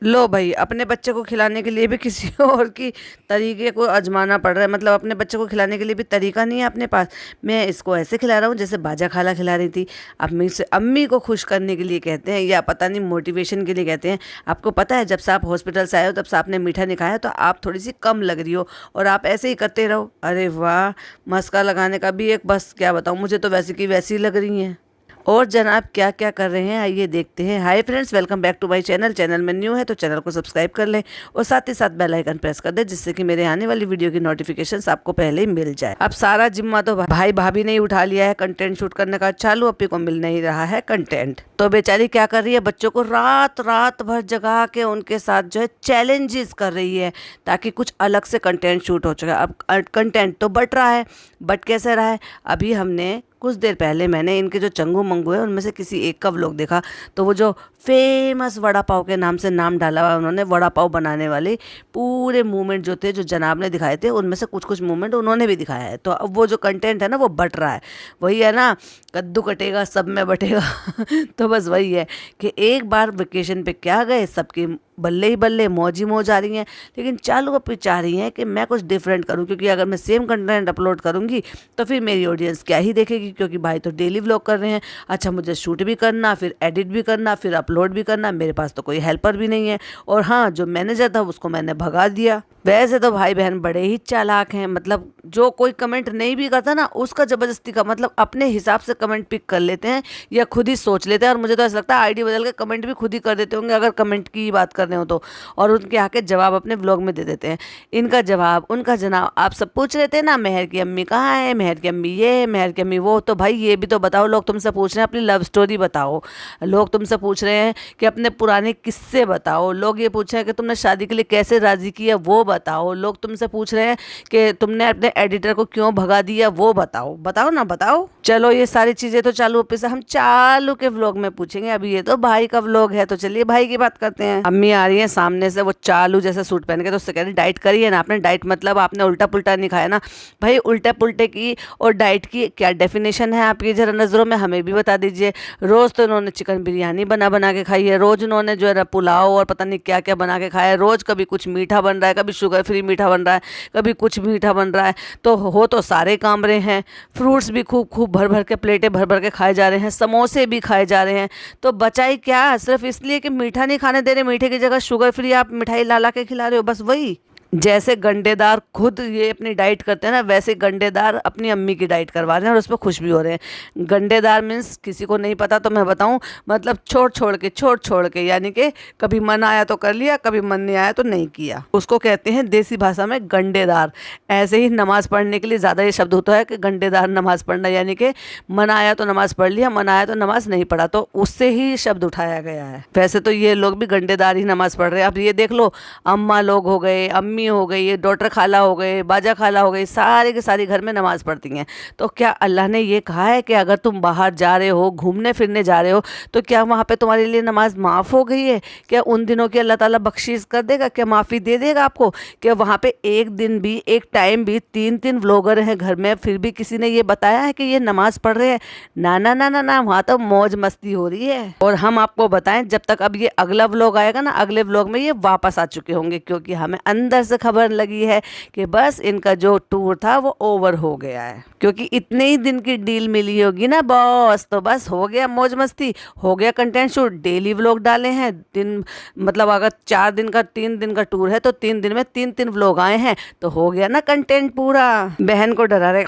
लो भाई, अपने बच्चे को खिलाने के लिए भी किसी और की तरीके को आजमाना पड़ रहा है। मतलब अपने बच्चे को खिलाने के लिए भी तरीका नहीं है अपने पास। मैं इसको ऐसे खिला रहा हूँ जैसे बाजा खाला खिला रही थी। अम्मी से, अम्मी को खुश करने के लिए कहते हैं या पता नहीं मोटिवेशन के लिए कहते हैं। आपको पता है, जब से आप हॉस्पिटल से आए हो तब से आपने मीठा नहीं खाया, तो आप थोड़ी सी कम लग रही हो और आप ऐसे ही करते रहो। अरे वाह, मस्का लगाने का भी एक, बस क्या बताऊँ, मुझे तो वैसे की वैसी लग रही हैं। और जनाब क्या क्या कर रहे हैं आइए देखते हैं। Hi friends, welcome back to my channel. Channel में न्यू है तो चैनल को सब्सक्राइब कर लें और साथ ही साथ बेल आइकन प्रेस कर दें, जिससे कि मेरे आने वाली वीडियो की नोटिफिकेशंस आपको पहले ही मिल जाए। अब सारा जिम्मा तो भाई भाभी ने ही उठा लिया है कंटेंट शूट करने का। चालू अपी को मिल नहीं रहा है कंटेंट, तो बेचारी क्या कर रही है, बच्चों को रात रात भर जगा के उनके साथ जो है चैलेंजेस कर रही है, ताकि कुछ अलग से कंटेंट शूट हो चुका है। अब कंटेंट तो बट रहा है, बट कैसे रहा है, अभी हमने कुछ देर पहले मैंने इनके जो चंगू मंगू है उनमें से किसी एक का व्लॉग देखा। तो वो जो फेमस वड़ा पाव के नाम से नाम डाला हुआ उन्होंने, वड़ा पाव बनाने वाले पूरे मूवमेंट जो थे, जो जनाब ने दिखाए थे, उनमें से कुछ कुछ मूवमेंट उन्होंने भी दिखाया है। तो अब वो जो कंटेंट है ना वो बट रहा है। वही है ना, कद्दू कटेगा सब में बटेगा तो बस वही है कि एक बार वेकेशन पे क्या गए, सबकी बल्ले ही बल्ले, मौज ही मौज आ रही हैं। लेकिन चालू अपनी चाह रही हैं कि मैं कुछ डिफरेंट करूं, क्योंकि अगर मैं सेम कंटेंट अपलोड करूंगी तो फिर मेरी ऑडियंस क्या ही देखेगी, क्योंकि भाई तो डेली व्लॉग कर रहे हैं। अच्छा, मुझे शूट भी करना, फिर एडिट भी करना, फिर अपलोड भी करना, मेरे पास तो कोई हेल्पर भी नहीं है। और हाँ, जो मैनेजर था उसको मैंने भगा दिया। वैसे तो भाई बहन बड़े ही चालाक हैं। मतलब जो कोई कमेंट नहीं भी करता ना, उसका ज़बरदस्ती का मतलब अपने हिसाब से कमेंट पिक कर लेते हैं या खुद ही सोच लेते हैं। और मुझे तो ऐसा लगता है आईडी बदल के कमेंट भी खुद ही कर देते होंगे, अगर कमेंट की बात कर रहे हो तो। और उनके आके जवाब अपने व्लॉग में दे देते हैं। इनका जवाब, उनका जनाब। आप सब पूछ रहे थे ना मेहर की अम्मी कहाँ है, मेहर की अम्मी ये, मेहर की अम्मी वो, तो भाई ये भी तो बताओ। लोग तुमसे पूछ रहे हैं अपनी लव स्टोरी बताओ, लोग तुमसे पूछ रहे हैं कि अपने पुराने किस्से बताओ, लोग ये पूछ रहे हैं कि तुमने शादी के लिए कैसे राजी किया वो बताओ, लोग तुमसे पूछ रहे हैं कि तुमने अपने एडिटर को क्यों भगा दिया वो बताओ। बताओ ना, बताओ। चलो ये सारी चीजें तो चालू पे से हम चालू के व्लॉग में पूछेंगे। अभी ये तो भाई का व्लॉग है, तो चलिए भाई की बात करते हैं। अम्मी आ रही है सामने से, वो चालू जैसे सूट पहन के, तो उससे कह रही डाइट करी है ना आपने। डाइट मतलब आपने उल्टा पुल्टा नहीं खाया ना। भाई उल्टे पुल्टे की और डाइट की क्या डेफिनेशन है आपकी, जरा नजरों में हमें भी बता दीजिए। रोज तो इन्होंने चिकन बिरयानी बना बना के खाई है, रोज इन्होंने जो है ना पुलाव और पता नहीं क्या क्या बना के खाया है, रोज कभी कुछ मीठा बन रहा है, कभी शुगर फ्री मीठा बन रहा है, कभी कुछ मीठा बन रहा है। तो हो तो सारे काम रहे हैं। फ्रूट्स भी खूब खूब भर भर के, प्लेटें भर भर के खाए जा रहे हैं, समोसे भी खाए जा रहे हैं। तो बचाई क्या, सिर्फ इसलिए कि मीठा नहीं खाने दे रहे, मीठे की जगह शुगर फ्री आप मिठाई ला ला के खिला रहे हो, बस वही। जैसे गंडेदार खुद ये अपनी डाइट करते हैं ना, वैसे गंडेदार अपनी अम्मी की डाइट करवा रहे हैं और उस पर खुश भी हो रहे हैं। गंडेदार मीन्स, किसी को नहीं पता तो मैं बताऊं, मतलब छोड़ छोड़ के, यानी कि कभी मन आया तो कर लिया, कभी मन नहीं आया तो नहीं किया। उसको कहते हैं देसी भाषा में गंडेदार। ऐसे ही नमाज पढ़ने के लिए ज़्यादा ये शब्द होता है कि गंडेदार नमाज पढ़ना, यानी कि मन आया तो नमाज पढ़ लिया, मन आया तो नमाज नहीं पढ़ा, तो उससे ही शब्द उठाया गया है। वैसे तो ये लोग भी गंडेदार ही नमाज पढ़ रहे हैं। अब ये देख लो, अम्मा लोग हो गए, अम्मी हो गई, ये डॉटर खाला हो गए, बाजा खाला हो गई, सारे के सारी घर में नमाज पढ़ती हैं। तो क्या अल्लाह ने ये कहा है कि अगर तुम बाहर जा रहे हो, घूमने फिरने जा रहे हो, तो क्या वहाँ पे तुम्हारे लिए नमाज माफ़ हो गई है? क्या उन दिनों की अल्लाह ताला बख्शीश कर देगा? क्या माफ़ी दे देगा आपको? क्या वहाँ पे एक दिन भी, एक टाइम भी, 3 व्लॉगर हैं घर में, फिर भी किसी ने ये बताया है कि ये नमाज पढ़ रहे हैं? ना ना ना ना ना, वहाँ तो मौज मस्ती हो रही है। और हम आपको बताएं, जब तक अब ये अगला व्लॉग आएगा ना, अगले व्लॉग में ये वापस आ चुके होंगे, क्योंकि हमें अंदर से खबर लगी है कि बस इनका जो टूर था वो ओवर हो गया है। क्योंकि इतने ही दिन की डील मिली होगी ना बॉस, तो बस हो गया मौज मस्ती, हो गया कंटेंट शूट, डेली व्लॉग डाले हैं। दिन मतलब अगर 4 दिन का, 3 दिन का टूर है तो 3 दिन में 3 व्लॉग आए हैं, तो हो गया ना कंटेंट पूरा। बहन को डरा रहे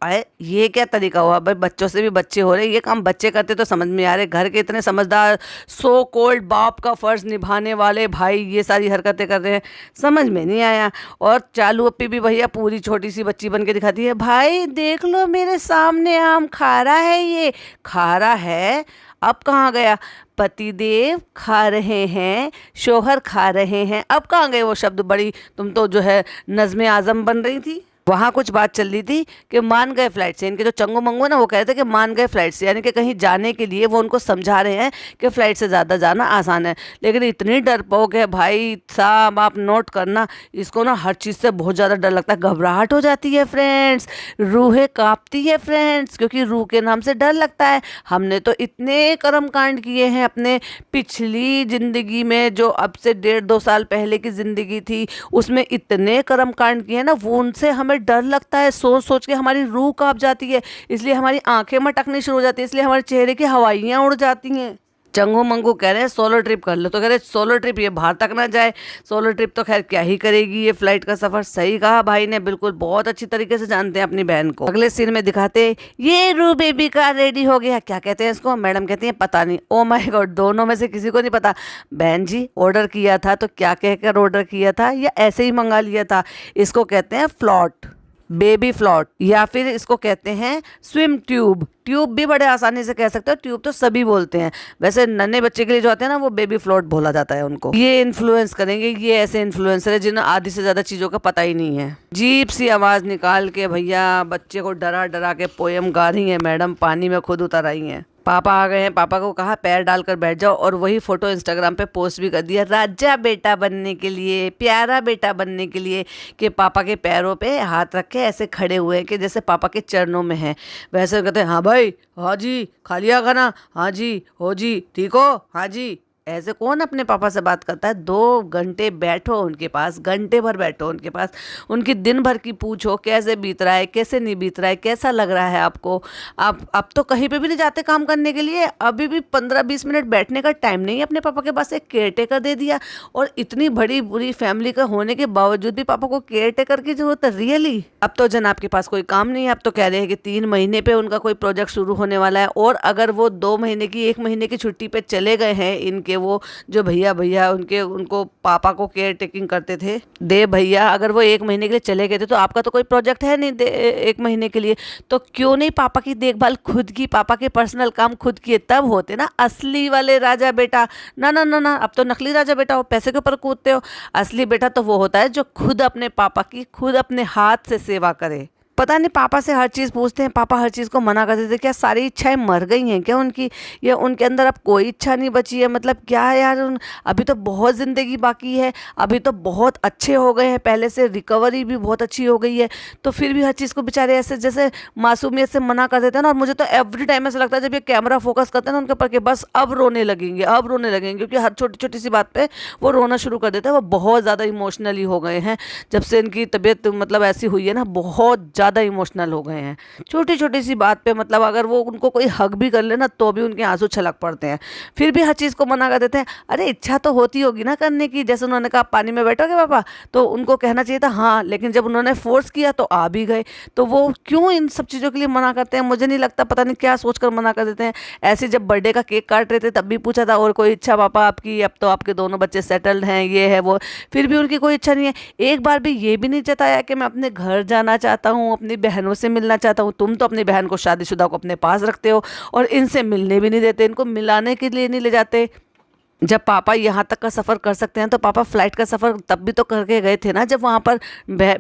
आए, ये क्या तरीका हुआ भाई, बच्चों से भी बच्चे हो रहे। ये काम बच्चे करते तो समझ में आ रहे, घर के इतने समझदार सो कोल्ड बाप का फर्ज निभाने वाले भाई ये सारी हरकतें कर रहे हैं, समझ में नहीं आया। और चालू अपी भी भैया पूरी छोटी सी बच्ची बन के दिखाती है, भाई देख लो मेरे सामने आम खा रहा है, ये खा रहा है। अब कहाँ गया, पतिदेव खा रहे हैं, शोहर खा रहे हैं, अब कहाँ गए वो शब्द? बड़ी तुम तो जो है नज़्मे आज़म बन रही थी। वहाँ कुछ बात चल रही थी कि मान गए फ्लाइट से, इनके जो चंगो मंगो ना वो कह रहे थे कि मान गए फ्लाइट से, यानी कि कहीं जाने के लिए वो उनको समझा रहे हैं कि फ़्लाइट से ज़्यादा जाना आसान है। लेकिन इतनी डरपोक है भाई साहब, आप नोट करना, इसको ना हर चीज़ से बहुत ज़्यादा डर लगता है, घबराहट हो जाती है फ्रेंड्स, रूहें कांपती है फ्रेंड्स, क्योंकि रूह के नाम से डर लगता है। हमने तो इतने कर्म कांड किए हैं अपने पिछली ज़िंदगी में, जो अब से 1.5-2 साल पहले की ज़िंदगी थी, उसमें इतने कर्म कांड किए ना, वो उनसे हमें डर लगता है, सोच सोच के हमारी रूह कांप जाती है, इसलिए हमारी आंखें मटकनी शुरू हो जाती है, इसलिए हमारे चेहरे की हवाइयाँ उड़ जाती हैं। चंगू मंगू कह रहे हैं सोलो ट्रिप कर लो, तो कह रहे सोलो ट्रिप ये बाहर तक ना जाए, सोलो ट्रिप तो खैर क्या ही करेगी ये फ्लाइट का सफर। सही कहा भाई ने, बिल्कुल बहुत अच्छी तरीके से जानते हैं अपनी बहन को। अगले सीन में दिखाते हैं ये रू बेबी का रेडी हो गया, क्या कहते हैं इसको, मैडम कहती हैं पता नहीं। ओ माय गॉड, दोनों में से किसी को नहीं पता। बहन जी ऑर्डर किया था तो क्या कहकर ऑर्डर किया था, या ऐसे ही मंगा लिया था? इसको कहते हैं फ्लॉट, बेबी फ्लॉट, या फिर इसको कहते हैं स्विम ट्यूब। ट्यूब भी बड़े आसानी से कह सकते हो, ट्यूब तो सभी बोलते हैं, वैसे नन्हे बच्चे के लिए जो आते हैं ना वो बेबी फ्लॉट बोला जाता है उनको। ये इन्फ्लुएंस करेंगे, ये ऐसे इन्फ्लुएंसर है जिन्हें आधी से ज्यादा चीजों का पता ही नहीं है। जीप सी आवाज निकाल के भैया बच्चे को डरा डरा के पोयम गा रही है मैडम, पानी में खुद उतर आई है। पापा आ गए हैं, पापा को कहा पैर डालकर बैठ जाओ, और वही फोटो इंस्टाग्राम पे पोस्ट भी कर दिया, राजा बेटा बनने के लिए, प्यारा बेटा बनने के लिए, कि पापा के पैरों पे हाथ रखे ऐसे खड़े हुए हैं कि जैसे पापा के चरणों में है। वैसे कहते हैं हाँ भाई, हाँ जी, खा लिया खाना, हाँ जी, हो जी, ठीक हो, हाँ जी। ऐसे कौन अपने पापा से बात करता है? 2 घंटे बैठो उनके पास, घंटे भर बैठो उनके पास, उनकी दिन भर की पूछो कैसे बीत रहा है, कैसे नहीं बीत रहा है, कैसा लग रहा है आपको। आप अब तो कहीं पे भी नहीं जाते काम करने के लिए, अभी भी 15-20 मिनट बैठने का टाइम नहीं है अपने पापा के पास। एक केयर टेकर दे दिया, और इतनी बड़ी बुरी फैमिली का होने के बावजूद भी पापा को केयर टेकर की जरूरत है, रियली? अब तो जनाब के पास कोई काम नहीं है, अब तो कह रहे हैं कि 3 महीने पे उनका कोई प्रोजेक्ट शुरू होने वाला है, और अगर वो 2 महीने की 1 महीने की छुट्टी पे चले गए हैं, इनके वो जो भैया भैया उनको पापा को केयर टेकिंग करते थे, दे भैया, अगर वो 1 महीने के लिए चले गए थे, तो आपका तो कोई प्रोजेक्ट है नहीं 1 महीने के लिए, तो क्यों नहीं पापा की देखभाल खुद की, पापा के पर्सनल काम खुद किए, तब होते ना असली वाले राजा बेटा। ना ना ना ना, अब तो नकली राजा बेटा हो, पैसे के ऊपर कूदते हो। असली बेटा तो वो होता है जो खुद अपने पापा की खुद अपने हाथ से सेवा करे। पता नहीं पापा से हर चीज़ पूछते हैं, पापा हर चीज़ को मना कर देते, क्या सारी इच्छाएं मर गई हैं क्या उनकी, या उनके अंदर अब कोई इच्छा नहीं बची है? मतलब क्या है यार, अभी तो बहुत ज़िंदगी बाकी है, अभी तो बहुत अच्छे हो गए हैं, पहले से रिकवरी भी बहुत अच्छी हो गई है, तो फिर भी हर चीज़ को बेचारे ऐसे जैसे मासूमियत से मना कर देते हैं ना। और मुझे तो एवरी टाइम ऐसा लगता है जब ये कैमरा फोकस करते हैं ना उनके ऊपर कि बस अब रोने लगेंगे, अब रोने लगेंगे, क्योंकि हर छोटी छोटी सी बात पे वो रोना शुरू कर देते हैं। वो बहुत ज़्यादा इमोशनली हो गए हैं जब से इनकी तबीयत मतलब ऐसी हुई है ना, बहुत ज़्यादा इमोशनल हो गए हैं। छोटी छोटी सी बात पे मतलब अगर वो उनको कोई हक भी कर ले ना तो भी उनके आंसू छलक पड़ते हैं, फिर भी हर चीज़ को मना कर देते हैं। अरे इच्छा तो होती होगी ना करने की, जैसे उन्होंने कहा पानी में बैठोगे पापा, तो उनको कहना चाहिए था हाँ, लेकिन जब उन्होंने फोर्स किया तो आ भी गए। तो वो क्यों इन सब चीज़ों के लिए मना करते हैं, मुझे नहीं लगता, पता नहीं क्या सोच कर मना कर देते हैं। ऐसे जब बर्थडे का केक काट रहे थे तब भी पूछा था और कोई इच्छा पापा आपकी, अब तो आपके दोनों बच्चे सेटल्ड हैं, ये है वो, फिर भी उनकी कोई इच्छा नहीं है। एक बार भी ये भी नहीं जताया कि मैं अपने घर जाना चाहता हूँ, अपनी बहनों से मिलना चाहता हूँ। तुम तो अपनी बहन को शादीशुदा को अपने पास रखते हो और इनसे मिलने भी नहीं देते, इनको मिलाने के लिए नहीं ले जाते। जब पापा यहाँ तक का सफ़र कर सकते हैं तो पापा फ्लाइट का सफ़र तब भी तो करके गए थे ना, जब वहाँ पर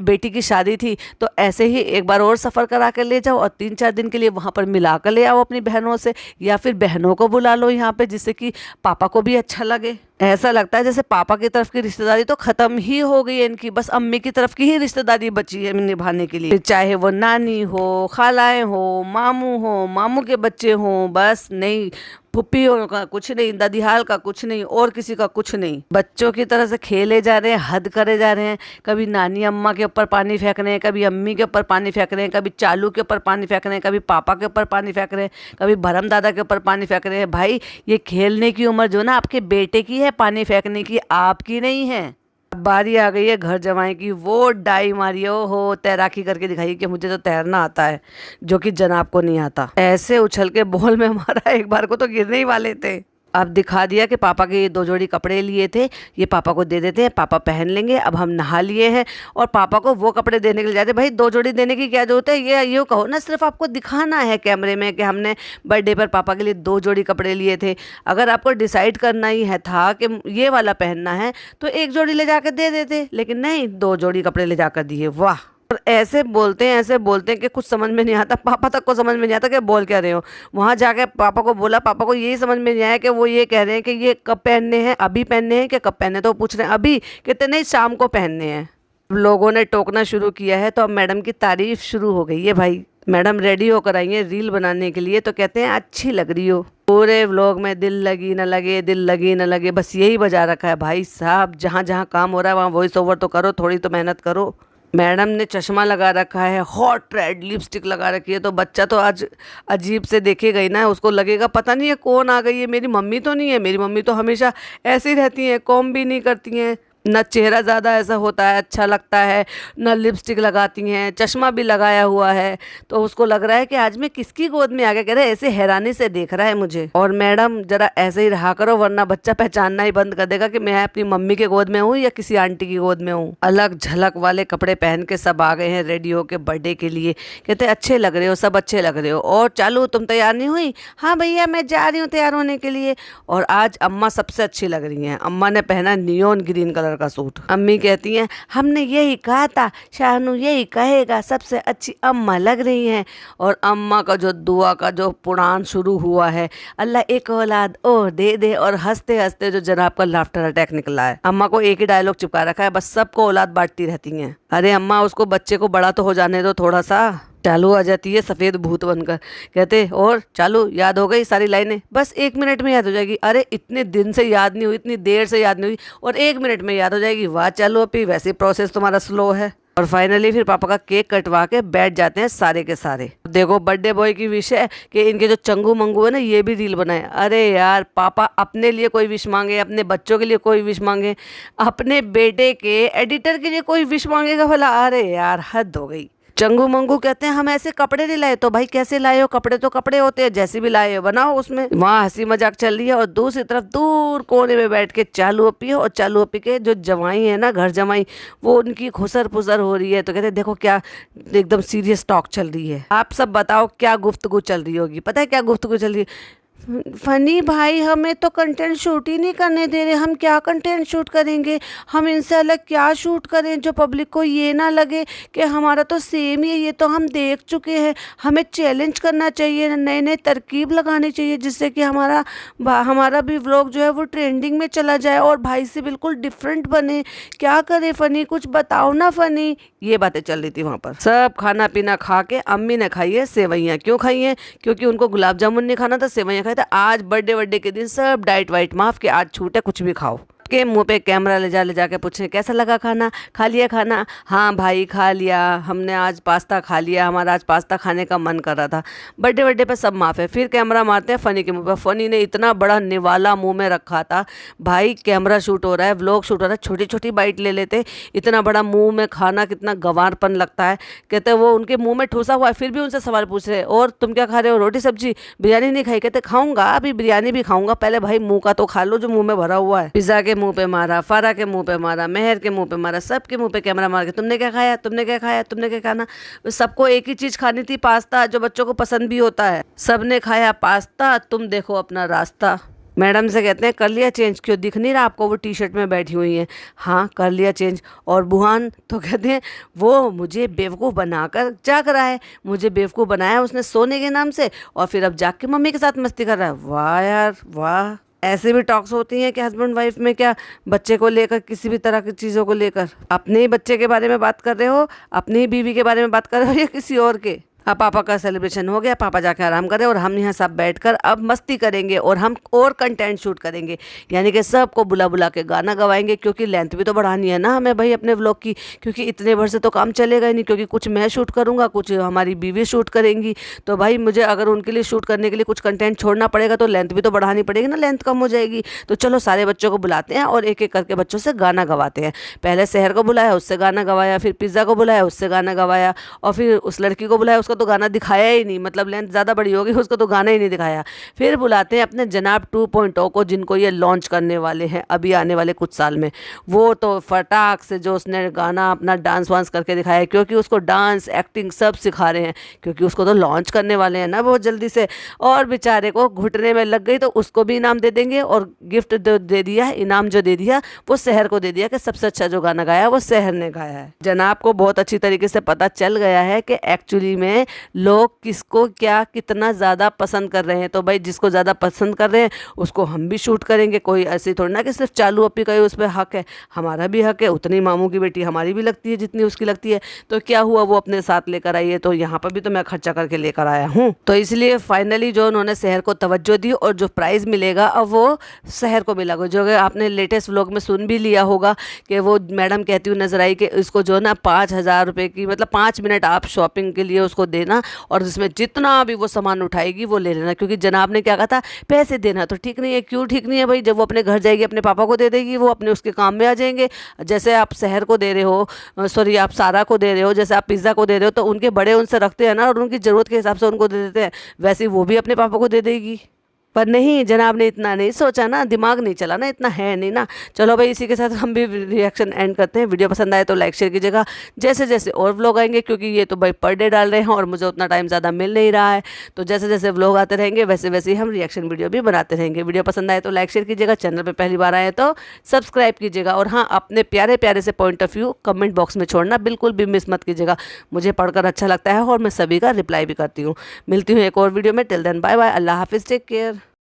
बेटी की शादी थी। तो ऐसे ही एक बार और सफ़र करा कर ले जाओ और 3-4 दिन के लिए वहाँ पर मिला कर ले आओ अपनी बहनों से, या फिर बहनों को बुला लो यहाँ पे, जिससे कि पापा को भी अच्छा लगे। ऐसा लगता है जैसे पापा की तरफ की रिश्तेदारी तो ख़त्म ही हो गई है इनकी, बस अम्मी की तरफ की ही रिश्तेदारी बची है निभाने के लिए, चाहे वो नानी हो, खालाएँ हो, मामू हो, मामू के बच्चे हों, बस नहीं, फुप्पियों का कुछ नहीं, दादीहाल का कुछ नहीं, और किसी का कुछ नहीं। बच्चों की तरह से खेले जा रहे हैं, हद करे जा रहे हैं, कभी नानी अम्मा के ऊपर पानी फेंक रहे हैं, कभी अम्मी के ऊपर पानी फेंक रहे हैं, कभी चालू के ऊपर पानी फेंक रहे हैं, कभी पापा के ऊपर पानी फेंक रहे हैं, कभी भरम दादा के ऊपर पानी फेंक रहे हैं। भाई ये खेलने की उम्र जो ना आपके बेटे की है, पानी फेंकने की आपकी नहीं है। अब बारी आ गई है घर जमाई की, वो डाई मारी हो तैराकी करके दिखाई कि मुझे तो तैरना आता है, जो कि जनाब को नहीं आता। ऐसे उछल के बॉल में हमारा एक बार को तो गिरने ही वाले थे। अब दिखा दिया कि पापा के ये 2 जोड़ी कपड़े लिए थे, ये पापा को दे देते हैं, पापा पहन लेंगे। अब हम नहा लिए हैं और पापा को वो कपड़े देने के लिए जाते। भाई 2 जोड़ी देने की क्या जरूरत है, ये कहो ना, सिर्फ आपको दिखाना है कैमरे में कि हमने बर्थडे पर पापा के लिए 2 जोड़ी कपड़े लिए थे। अगर आपको डिसाइड करना ही है था कि ये वाला पहनना है तो 1 जोड़ी ले जाकर दे देते, लेकिन नहीं, 2 जोड़ी कपड़े ले जाकर दिए। वाह। और ऐसे बोलते हैं कि कुछ समझ में नहीं आता, पापा तक को समझ में नहीं आता कि बोल क्या रहे हो। वहाँ जाके पापा को बोला, पापा को यही समझ में नहीं आया कि वो ये कह रहे हैं कि ये कब पहनने हैं, अभी पहनने हैं कि कब पहनने हैं। तो वो पूछ रहे हैं अभी, कहते नहीं शाम को पहनने हैं। लोगों ने टोकना शुरू किया है तो अब मैडम की तारीफ शुरू हो गई है भाई। मैडम रेडी होकर आई है रील बनाने के लिए, तो कहते हैं अच्छी लग रही हो। पूरे व्लॉग में दिल लगी न लगे, दिल लगी न लगे, बस यही बजा रखा है भाई साहब। जहाँ जहाँ काम हो रहा है वहाँ वॉइस ओवर तो करो, थोड़ी तो मेहनत करो। मैडम ने चश्मा लगा रखा है, हॉट रेड लिपस्टिक लगा रखी है, तो बच्चा तो आज अजीब से देखेगा ही ना, उसको लगेगा पता नहीं है कौन आ गई है, मेरी मम्मी तो नहीं है। मेरी मम्मी तो हमेशा ऐसी रहती हैं, कॉम भी नहीं करती हैं, न चेहरा ज़्यादा ऐसा होता है अच्छा लगता है, न लिपस्टिक लगाती हैं, चश्मा भी लगाया हुआ है। तो उसको लग रहा है कि आज मैं किसकी गोद में आ गया, कह रहे ऐसे हैरानी से देख रहा है मुझे। और मैडम जरा ऐसे ही रहा करो वरना बच्चा पहचानना ही बंद कर देगा कि मैं अपनी मम्मी के गोद में हूँ या किसी आंटी की गोद में हूँ। अलग झलक वाले कपड़े पहन के सब आ गए हैं रेडी होके बर्थडे के लिए। कहते अच्छे लग रहे हो, सब अच्छे लग रहे हो। और चालू तुम तैयार नहीं हुई? हाँ भैया मैं जा रही हूँ तैयार होने के लिए। और आज अम्मा सबसे अच्छी लग रही हैं। अम्मा ने पहना नियॉन ग्रीन कलर का सूट। अम्मी कहती हैं हमने यही कहा था, शाहनू यही कहेगा, सबसे अच्छी अम्मा लग रही हैं। और अम्मा का जो दुआ का जो पुराण शुरू हुआ है, अल्लाह एक औलाद और दे दे, और हंसते हंसते जो जनाब का लाफ्टर अटैक निकला है। अम्मा को एक ही डायलॉग चिपका रखा है, बस सबको औलाद बांटती रहती हैं। अरे अम्मा उसको बच्चे को बड़ा तो हो जाने दो थोड़ा सा। चालू आ जाती है सफ़ेद भूत बनकर, कहते और चालू याद हो गई सारी लाइनें? बस 1 मिनट में याद हो जाएगी। अरे इतने दिन से याद नहीं हुई, इतनी देर से याद नहीं हुई और 1 मिनट में याद हो जाएगी? वाह चालू अपी, वैसे प्रोसेस तुम्हारा स्लो है। और फाइनली फिर पापा का केक कटवा के बैठ जाते हैं सारे के सारे। देखो बर्थडे बॉय की विश है कि इनके जो चंगू मंगू है ना, ये भी रील बनाए। अरे यार पापा अपने लिए कोई विश मांगे, अपने बच्चों के लिए कोई विश मांगे, अपने बेटे के एडिटर के लिए कोई विश मांगेगा भला? अरे यार हद हो गई। चंगू मंगू कहते हैं हम ऐसे कपड़े नहीं लाए। तो भाई कैसे लाए हो? कपड़े तो कपड़े होते हैं, जैसे भी लाए हो बनाओ उसमें। वहाँ हंसी मजाक चल रही है और दूसरी तरफ दूर कोने में बैठ के चालू अपी और चालू अपी के जो जवाई है ना, घर जमाई, वो उनकी खुसर पुसर हो रही है। तो कहते हैं देखो क्या एकदम सीरियस टॉक चल रही है। आप सब बताओ क्या गुफ्तगू चल रही होगी? पता है क्या गुफ्तगू चल रही है? फनी भाई हमें तो कंटेंट शूट ही नहीं करने दे रहे, हम क्या कंटेंट शूट करेंगे, हम इनसे अलग क्या शूट करें जो पब्लिक को ये ना लगे कि हमारा तो सेम ही है, ये तो हम देख चुके हैं। हमें चैलेंज करना चाहिए, नए नए तरकीब लगानी चाहिए जिससे कि हमारा भी व्लॉग जो है वो ट्रेंडिंग में चला जाए और भाई से बिल्कुल डिफरेंट बने। क्या करें फनी, कुछ बताओ ना फनी। ये बातें चल रही थी वहाँ पर। सब खाना पीना खा के अम्मी ने खाई है सेवैयाँ। क्यों खाई हैं? क्योंकि उनको गुलाब जामुन नहीं खाना था, सेवैयाँ खाई। आज बर्थडे के दिन सब डाइट वाइट माफ के आज छूट है, कुछ भी खाओ। के मुंह पे कैमरा ले जाके पूछे कैसा लगा खाना, खा लिया खाना? हाँ भाई खा लिया, हमने आज पास्ता खा लिया, हमारा आज पास्ता खाने का मन कर रहा था। बर्थडे पे सब माफ़ है। फिर कैमरा मारते हैं फ़नी के मुंह पे। फ़नी ने इतना बड़ा निवाला मुंह में रखा था भाई, कैमरा शूट हो रहा है, व्लॉग शूट हो रहा है, छोटी छोटी बाइट ले लेते। इतना बड़ा मुँह में खाना कितना गंवारपन लगता है। कहते वो उनके मुँह में ठूसा हुआ है, फिर भी उनसे सवाल पूछ रहे और तुम क्या खा रहे हो? रोटी सब्जी, बिरयानी नहीं खाई? कहते खाऊंगा, अभी बिरयानी भी खाऊंगा, पहले भाई मुँह का तो खा लो जो मुँह में भरा हुआ है। पिज़्ज़ा के मुंह पे मारा, फारा के मुंह पे मारा, मेहर के मुंह पे मारा, सबके मुंह पे कैमरा मार के तुमने क्या खाया, तुमने क्या खाया, तुमने क्या खाना? सबको एक ही चीज खानी थी, पास्ता, जो बच्चों को पसंद भी होता है। सबने खाया पास्ता, तुम देखो अपना रास्ता। मैडम से कहते हैं कर लिया चेंज? क्यों दिख नहीं रहा आपको वो टी शर्ट में बैठी हुई हैं? हाँ कर लिया चेंज। और बुहान तो कहते हैं वो मुझे बेवकूफ़ बनाकर जाग रहा है, मुझे बेवकूफ़ बनाया उसने सोने के नाम से, और फिर अब जाग के मम्मी के साथ मस्ती कर रहा है। वाह यार वाह, ऐसे भी टॉक्स होती हैं कि हस्बैंड वाइफ में? क्या बच्चे को लेकर, किसी भी तरह की चीज़ों को लेकर? अपने ही बच्चे के बारे में बात कर रहे हो, अपनी ही बीवी के बारे में बात कर रहे हो या किसी और के? अब पापा का सेलिब्रेशन हो गया, पापा जाके आराम करें और हम यहाँ सब बैठकर अब मस्ती करेंगे और हम और कंटेंट शूट करेंगे। यानी कि सबको बुला बुला के गाना गवाएंगे, क्योंकि लेंथ भी तो बढ़ानी है ना हमें भाई अपने व्लॉग की, क्योंकि इतने भर से तो काम चलेगा ही नहीं, क्योंकि कुछ मैं शूट करूँगा, कुछ हमारी बीवी शूट करेंगी। तो भाई मुझे अगर उनके लिए शूट करने के लिए कुछ कंटेंट छोड़ना पड़ेगा तो लेंथ भी तो बढ़ानी पड़ेगी ना, लेंथ कम हो जाएगी। तो चलो सारे बच्चों को बुलाते हैं और एक एक करके बच्चों से गाना गवाते हैं। पहले शहर को बुलाया, उससे गाना गवाया, फिर पिज़्ज़ा को बुलाया, उससे गाना गवाया, और फिर उस लड़की को बुलाया, उसका तो गाना दिखाया ही नहीं, मतलब लेंथ ज़्यादा बड़ी होगी, उसको तो गाना ही नहीं दिखाया। फिर बुलाते हैं अपने जनाब 2.0 को, जिनको ये लॉन्च करने वाले हैं अभी आने वाले कुछ साल में। वो तो फटाक से जो उसने गाना अपना डांस वांस करके दिखाया, क्योंकि उसको डांस एक्टिंग सब सिखा रहे हैं, क्योंकि उसको तो लॉन्च करने वाले हैं ना बहुत जल्दी से। और बेचारे को घुटने में लग गई तो उसको भी इनाम दे देंगे, और गिफ्ट दे दिया, इनाम जो दे दिया वो शहर को दे दिया कि सबसे अच्छा जो गाना गाया वो शहर ने गाया है। जनाब को बहुत अच्छी तरीके से पता चल गया है कि एक्चुअली में लोग किसको क्या कितना ज़्यादा पसंद कर रहे हैं। तो भाई जिसको ज़्यादा पसंद कर रहे हैं उसको हम भी शूट करेंगे। कोई ऐसी थोड़ी ना कि सिर्फ चालू अपी का ही उस पर हक है, हमारा भी हक है। उतनी मामू की बेटी हमारी भी लगती है जितनी उसकी लगती है। तो क्या हुआ, वो अपने साथ लेकर आई है, तो यहाँ पर भी तो मैं खर्चा करके लेकर आया हूँ। तो इसलिए फाइनली जो उन्होंने शहर को तवज्जो दी, और जो प्राइज़ मिलेगा अब वो शहर को मिलेगा। जो कि आपने लेटेस्ट व्लॉग में सुन भी लिया होगा कि वो मैडम कहती हुई नजर आई कि इसको जो ना 5,000 रुपये की, मतलब 5 मिनट आप शॉपिंग के लिए उसको देना, और जिसमें जितना भी वो सामान उठाएगी वो ले लेना। क्योंकि जनाब ने क्या कहा था, पैसे देना तो ठीक नहीं है। क्यों ठीक नहीं है भाई, जब वो अपने घर जाएगी अपने पापा को दे देगी, वो अपने उसके काम में आ जाएंगे। जैसे आप शहर को दे रहे हो, सॉरी आप सारा को दे रहे हो, जैसे आप पिज़्ज़ा को दे रहे हो, तो उनके बड़े उनसे रखते हैं ना, और उनकी ज़रूरत के हिसाब से उनको दे देते हैं, वैसे ही वो भी अपने पापा को दे देगी। पर नहीं, जनाब ने इतना नहीं सोचा ना, दिमाग नहीं चला ना, इतना है नहीं ना। चलो भाई, इसी के साथ हम भी रिएक्शन एंड करते हैं। वीडियो पसंद आए तो लाइक शेयर कीजिएगा। जैसे जैसे और व्लॉग आएंगे, क्योंकि ये तो भाई पर डे डाल रहे हैं और मुझे उतना टाइम ज़्यादा मिल नहीं रहा है, तो जैसे जैसे व्लॉग आते रहेंगे वैसे वैसे ही हम रिएक्शन वीडियो भी बनाते रहेंगे। वीडियो पसंद आए तो लाइक शेयर कीजिएगा, चैनल पर पहली बार आए तो सब्सक्राइब कीजिएगा, और हाँ, अपने प्यारे प्यारे से point of view comment box में छोड़ना बिल्कुल भी मिस मत कीजिएगा। मुझे पढ़कर अच्छा लगता है और मैं सभी का रिप्लाई भी करती हूँ। मिलती हूँ एक और वीडियो में। टिल देन बाय बाय, अल्लाह हाफिज़, टेक केयर।